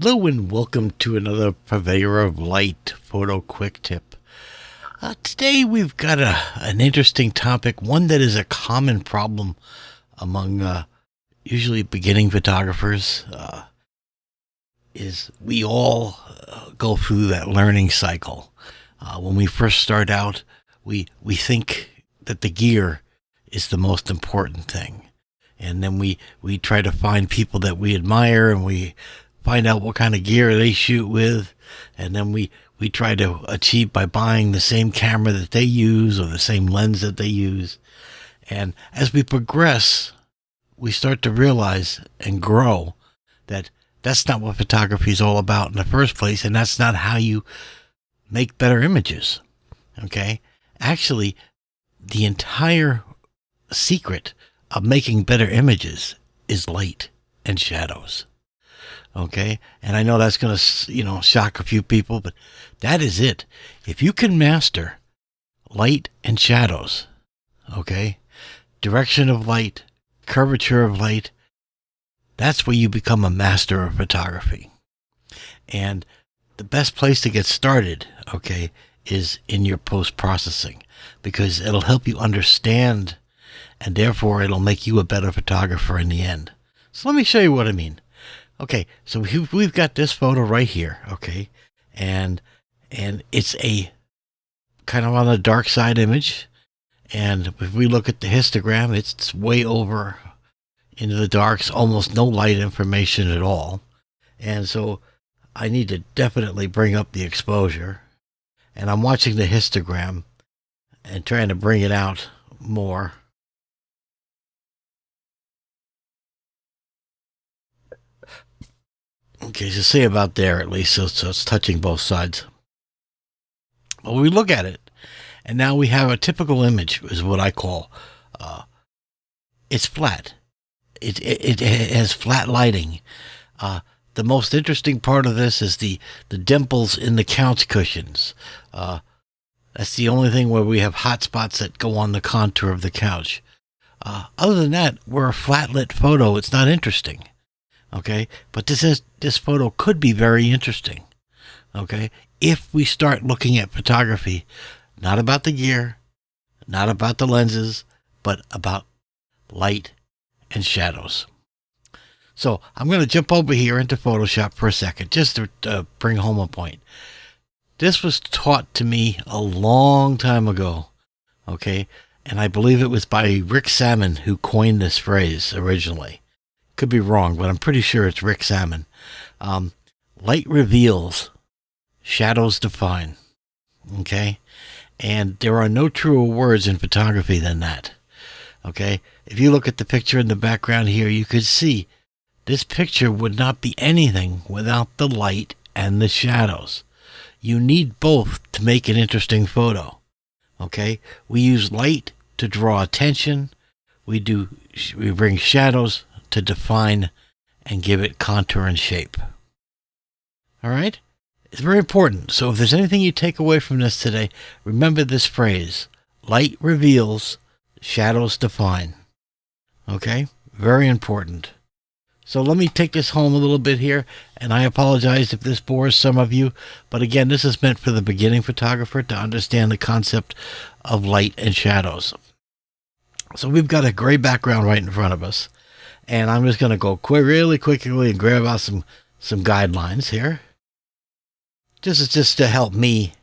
Hello and welcome to another Purveyor of Light Photo Quick Tip. Today we've got an interesting topic, one that is a common problem among usually beginning photographers. Is we all go through that learning cycle. When we first start out, we think that the gear is the most important thing. And then we try to find people that we admire, and we find out what kind of gear they shoot with, and then we try to achieve by buying the same camera that they use or the same lens that they use. And as we progress, we start to realize and grow that that's not what photography is all about in the first place, and that's not how you make better images. Okay? Actually, the entire secret of making better images is light and shadows. Okay? And I know that's going to, shock a few people, but that is it. If you can master light and shadows, okay, direction of light, curvature of light, that's where you become a master of photography. And the best place to get started, okay, is in your post-processing, because it'll help you understand, and therefore it'll make you a better photographer in the end. So let me show you what I mean. Okay, so we've got this photo right here, okay, and it's a kind of on the dark side image, and if we look at the histogram, it's way over into the darks, almost no light information at all, and so I need to definitely bring up the exposure, and I'm watching the histogram and trying to bring it out more. Okay, so say about there at least, so it's touching both sides. Well, we look at it, and now we have a typical image, is what I call. It's flat. It has flat lighting. The most interesting part of this is the dimples in the couch cushions. That's the only thing where we have hot spots that go on the contour of the couch. Other than that, we're a flat lit photo. It's not interesting. Okay, but this photo could be very interesting. Okay, if we start looking at photography, not about the gear, not about the lenses, but about light and shadows. So I'm going to jump over here into Photoshop for a second, just to bring home a point. This was taught to me a long time ago. Okay, and I believe it was by Rick Salmon who coined this phrase originally. Could be wrong, but I'm pretty sure it's Rick Salmon. Light reveals, shadows define. Okay? And there are no truer words in photography than that. Okay? If you look at the picture in the background here, you could see this picture would not be anything without the light and the shadows. You need both to make an interesting photo. Okay? We use light to draw attention. We bring shadows to define and give it contour and shape. All right? It's very important. So if there's anything you take away from this today, remember this phrase: light reveals, shadows define. Okay? Very important. So let me take this home a little bit here, and I apologize if this bores some of you, but again, this is meant for the beginning photographer to understand the concept of light and shadows. So we've got a gray background right in front of us. And I'm just going to go really quickly and grab out some guidelines here. Just to help me,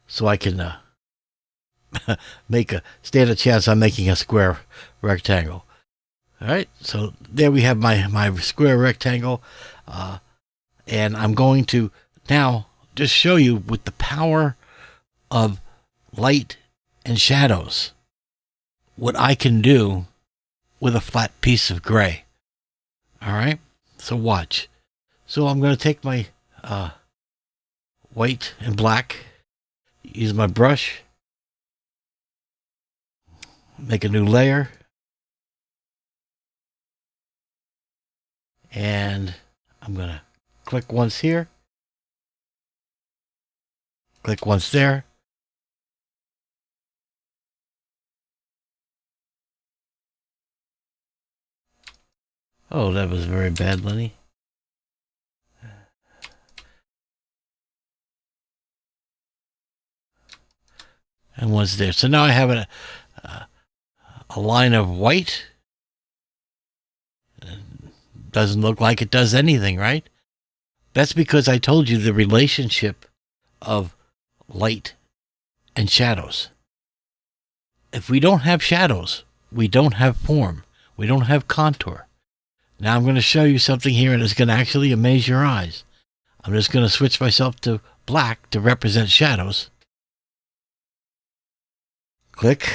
so I can stand a chance on making a square rectangle. All right, so there we have my square rectangle, and I'm going to now just show you with the power of light and shadows what I can do with a flat piece of gray. All right, so watch. So I'm going to take my white and black, use my brush, make a new layer, and I'm going to click once here, click once there, Oh, that was very bad, Lenny. And what's there? So now I have a line of white. Doesn't look like it does anything, right? That's because I told you the relationship of light and shadows. If we don't have shadows, we don't have form. We don't have contour. Now I'm going to show you something here, and it's going to actually amaze your eyes. I'm just going to switch myself to black to represent shadows. Click.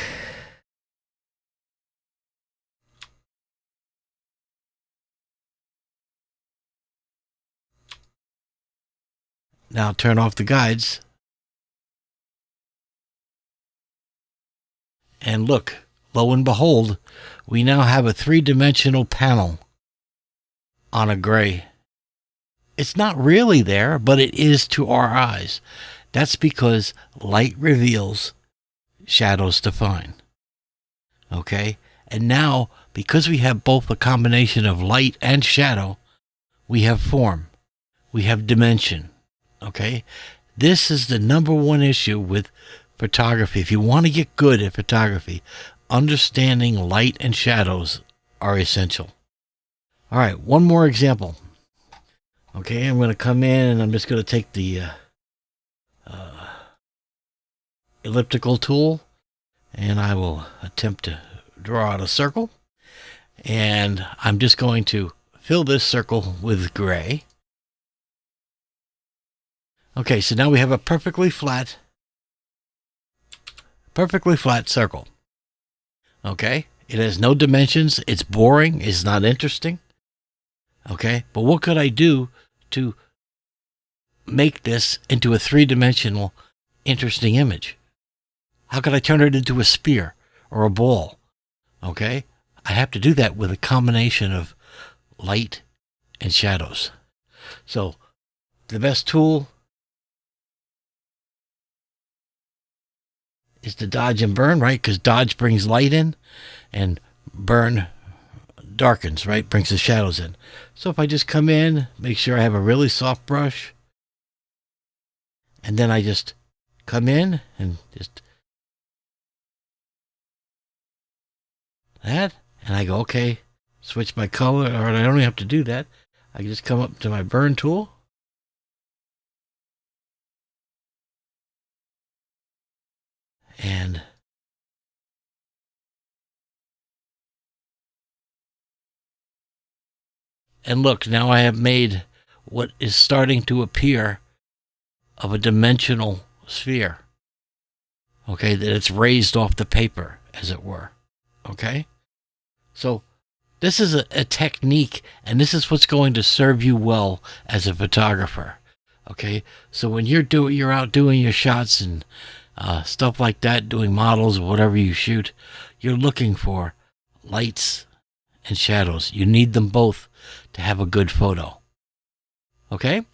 Now turn off the guides. And look, lo and behold, we now have a three-dimensional panel on a gray. It's not really there, but it is to our eyes. That's because light reveals, shadows define. Okay? And now, because we have both a combination of light and shadow, we have form. We have dimension. Okay? This is the number one issue with photography. If you want to get good at photography, understanding light and shadows are essential. All right, one more example. Okay, I'm going to come in and I'm just going to take the elliptical tool, and I will attempt to draw out a circle. And I'm just going to fill this circle with gray. Okay, so now we have a perfectly flat circle. Okay, it has no dimensions. It's boring. It's not interesting. Okay, but what could I do to make this into a three-dimensional interesting image? How could I turn it into a spear or a ball? Okay, I have to do that with a combination of light and shadows. So the best tool is to dodge and burn, right? Because dodge brings light in and burn darkens, right? Brings the shadows in. So if I just come in, make sure I have a really soft brush, and then I just come in and just that, and I go, okay, switch my color, or I don't even have to do that. I can just come up to my burn tool, and look, now I have made what is starting to appear of a dimensional sphere. Okay, that it's raised off the paper, as it were. Okay? So this is a technique, and this is what's going to serve you well as a photographer. Okay? So when you're out doing your shots and stuff like that, doing models or whatever you shoot, you're looking for lights and shadows. You need them both to have a good photo. Okay?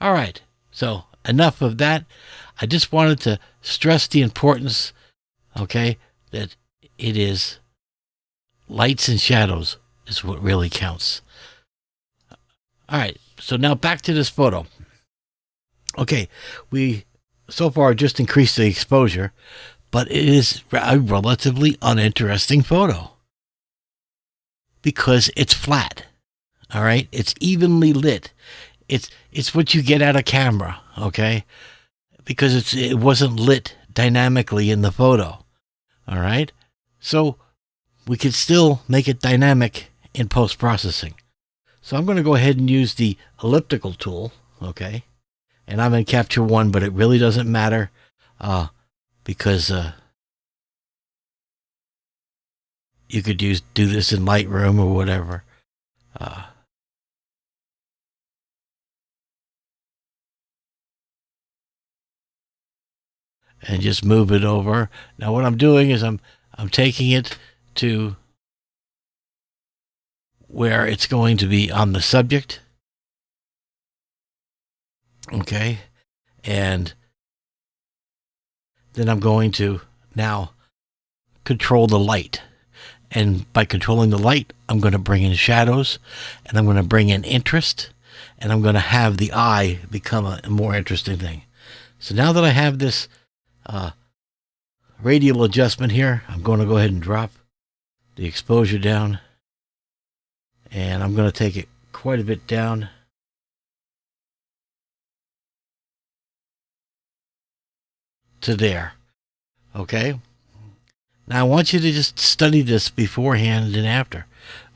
All right. So enough of that. I just wanted to stress the importance, okay, that it is lights and shadows is what really counts. All right. So now back to this photo. Okay. We so far just increased the exposure, but it is a relatively uninteresting photo because it's flat. All right. It's evenly lit. It's what you get out of camera. Okay. Because it wasn't lit dynamically in the photo. All right. So we could still make it dynamic in post-processing. So I'm going to go ahead and use the elliptical tool. Okay. And I'm in Capture One, but it really doesn't matter because you could do this in Lightroom or whatever. And just move it over. Now what I'm doing is I'm taking it to where it's going to be on the subject. Okay. And then I'm going to now control the light. And by controlling the light, I'm going to bring in shadows, and I'm going to bring in interest, and I'm going to have the eye become a more interesting thing. So now that I have this radial adjustment here, I'm going to go ahead and drop the exposure down, and I'm going to take it quite a bit down. To there. Okay? Now I want you to just study this beforehand and after.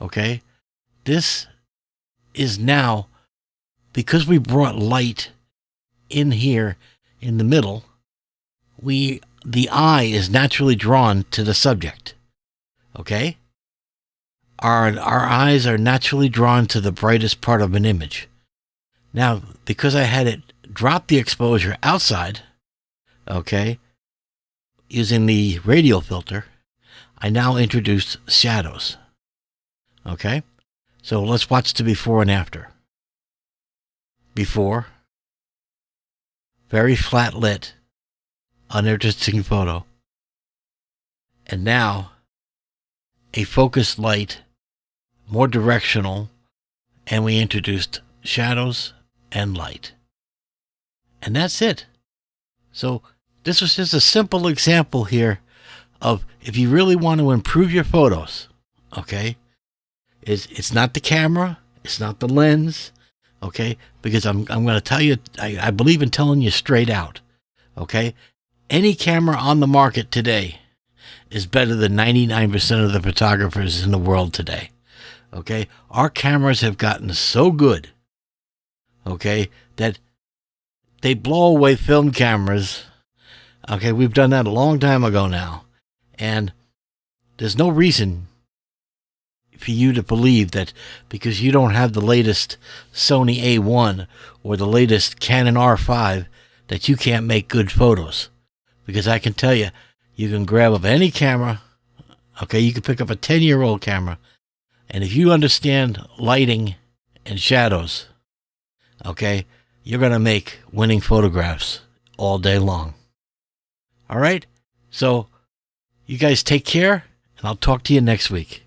Okay? This is now, because we brought light in here in the middle, the eye is naturally drawn to the subject. Okay? Our eyes are naturally drawn to the brightest part of an image. Now, because I had it drop the exposure outside, okay, using the radial filter, I now introduced shadows. Okay? So let's watch the before and after. Before, very flat lit, uninteresting photo. And now, a focused light, more directional, and we introduced shadows and light. And that's it. So this was just a simple example here of, if you really want to improve your photos, okay, it's not the camera, it's not the lens, okay, because I'm going to tell you, I believe in telling you straight out, okay, any camera on the market today is better than 99% of the photographers in the world today, okay. Our cameras have gotten so good, okay, that they blow away film cameras. Okay, we've done that a long time ago now. And there's no reason for you to believe that because you don't have the latest Sony A1 or the latest Canon R5 that you can't make good photos. Because I can tell you, you can grab up any camera. Okay, you can pick up a 10-year-old camera. And if you understand lighting and shadows, okay, you're going to make winning photographs all day long. All right? So you guys take care, and I'll talk to you next week.